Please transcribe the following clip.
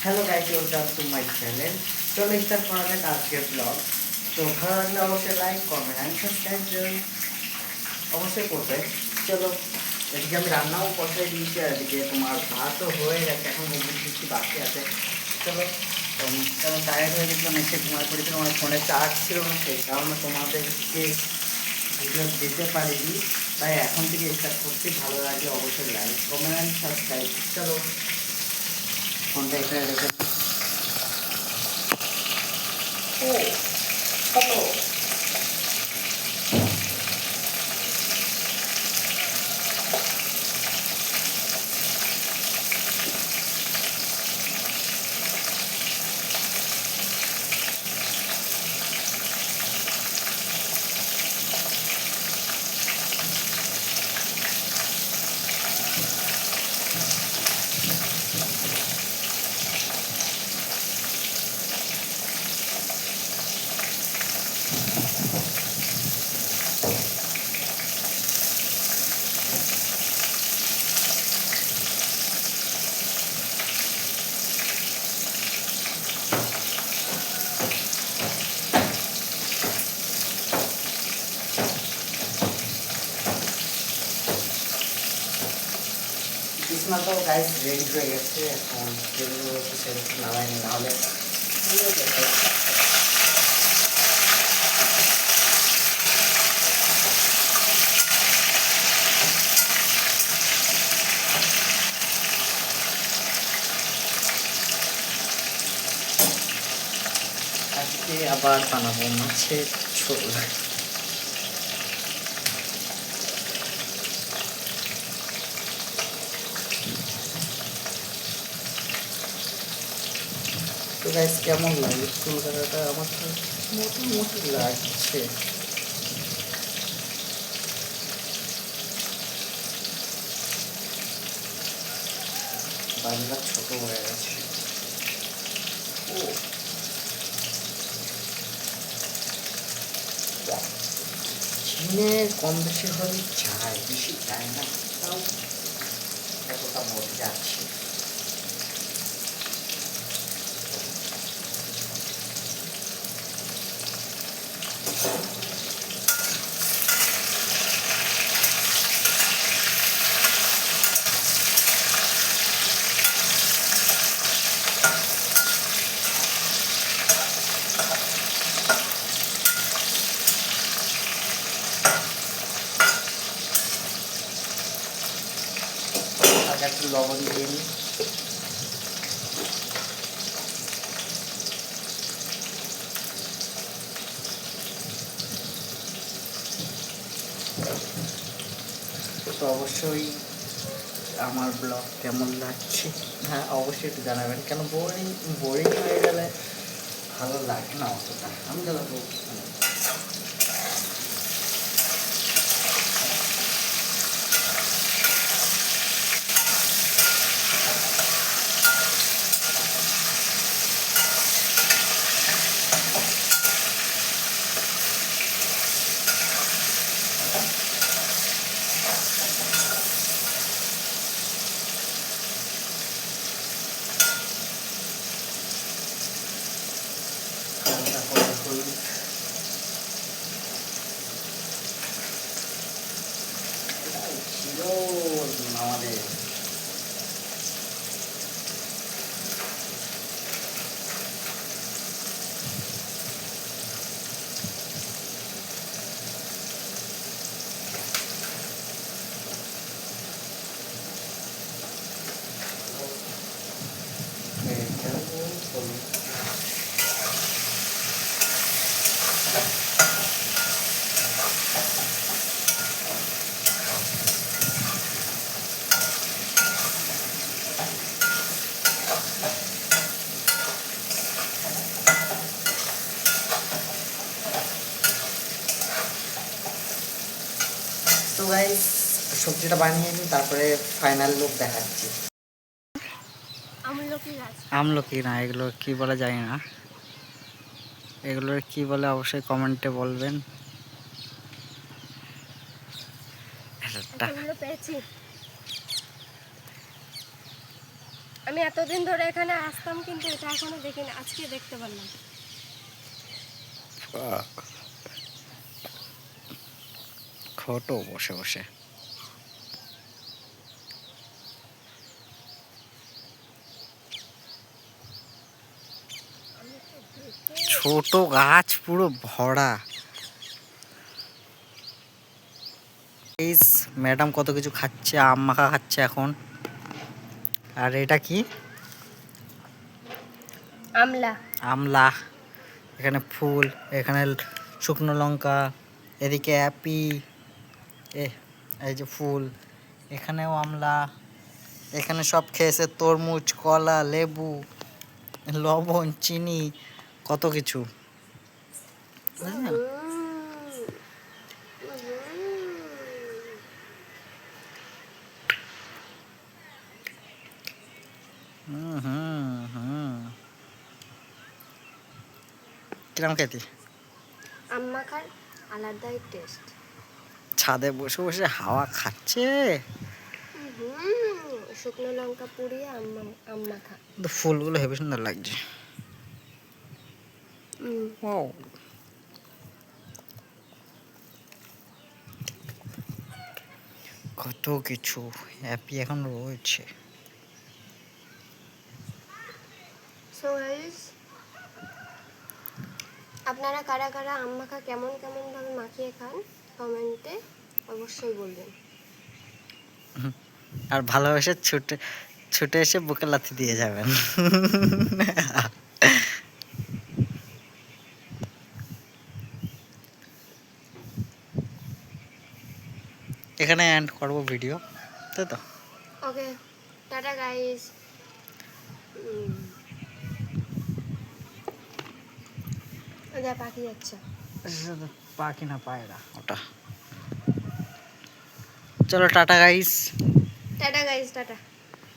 Hello guys, welcome to my channel. চলো start করা যাক আজকের ব্লগ। তো ভালো লাগলে অবশ্যই লাইক কমেন্ট অ্যান্ড সাবস্ক্রাইব অবশ্যই করবে। চলো, এদিকে আমি রান্নাও বসাই দিয়েছি, আর এদিকে তোমার ভাতও হয়ে গেছে, এখন কিছু বাকি আছে। চলো, কারণ টায়ার্ড হয়ে গেছিলাম, এসে ঘুমায় পড়েছিলাম, আমার ফোনে চার্জ ছিল না, সেই কারণে তোমাদেরকে ভিডিও দিতে পারিনি। তাই এখন থেকে স্টার্ট করছি। ভালো লাগলে অবশ্যই লাইক কমেন্ট অ্যান্ড সাবস্ক্রাইব। চলো, ফোনটা এখানে রেখে ও হ্যালো। বিছনা তো গাইস রেডি হয়ে গেছে, এখন যেগুলো হচ্ছে সেগুলো নামাইনি, নাহলে আজকে আবার বানাবো মাছের ঝোল। তো গাইস কেমন লাগে চুল কাটাটা? আমার তো মোটামুটি লাগছে। বাংলা ছোট হয়ে গেছে। ও চিনে কম বেশি হলে যায়, বেশি যায় না, তাও এতটা মরে যাচ্ছে। আগে একটু লবণ দিয়ে নিই। তো অবশ্যই আমার ব্লগ কেমন লাগছে, হ্যাঁ অবশ্যই একটু জানাবেন। কেন বোরিং বোরিং হয়ে গেলে ভালো লাগে না অতটা। আমি যত হলুদ ছিল আমাদের। তো গাইস সবজিটা বানিয়ে নিই, তারপরে ফাইনাল লুক দেখাচ্ছি। আমলকি না, এগুলো কি বলে জানি না, এগুলোর কি বলে অবশ্যই কমেন্টে বলবেন। আমি এতদিন ধরে এখানে আসতাম কিন্তু এটা এখনো দেখিনি, আজকে দেখতে পারলাম। ফটো বসে বসে ছোট গাছ পুরো ভরা। ম্যাডাম কত কিছু খাচ্ছে, আম মাখা খাচ্ছে এখন। আর এটা কি? আমলা। আমলা। এখানে ফুল, এখানে শুকনো লঙ্কা, এদিকে অ্যাপি, এই যে ফুল, এখানেও আমলা, এখানে সব খেয়েছে তরমুজ, কলা, লেবু, লবণ, চিনি, কত কিছু বুঝলেন? কিরম খেতে? আম মাখার আলাদাই টেস্ট। ছাদে বসে বসে হাওয়া খাচ্ছে। শুকনো লঙ্কা পুড়িয়ে আম মাখা। কিন্তু ফুলগুলো হেবি সুন্দর লাগছে। Wow. কত কিছু হ্যাপি এখন রয়েছে। সো গাইস, আপনারা কারা কারা আম মাখা কেমন কেমন ভাবে মাখিয়ে খান কমেন্টে অবশ্যই বলবেন। আর ভালোবেসে ছুটে ছুটে এসে বুকে লাথি দিয়ে যাবেন। এখানে এন্ড করবো ভিডিও, তাই তো? ওকে, টাটা গাইস। ওদের পাখি যাচ্ছে। পাখি না পায়রা ওটা। চলো tata guys. Tata guys, tata.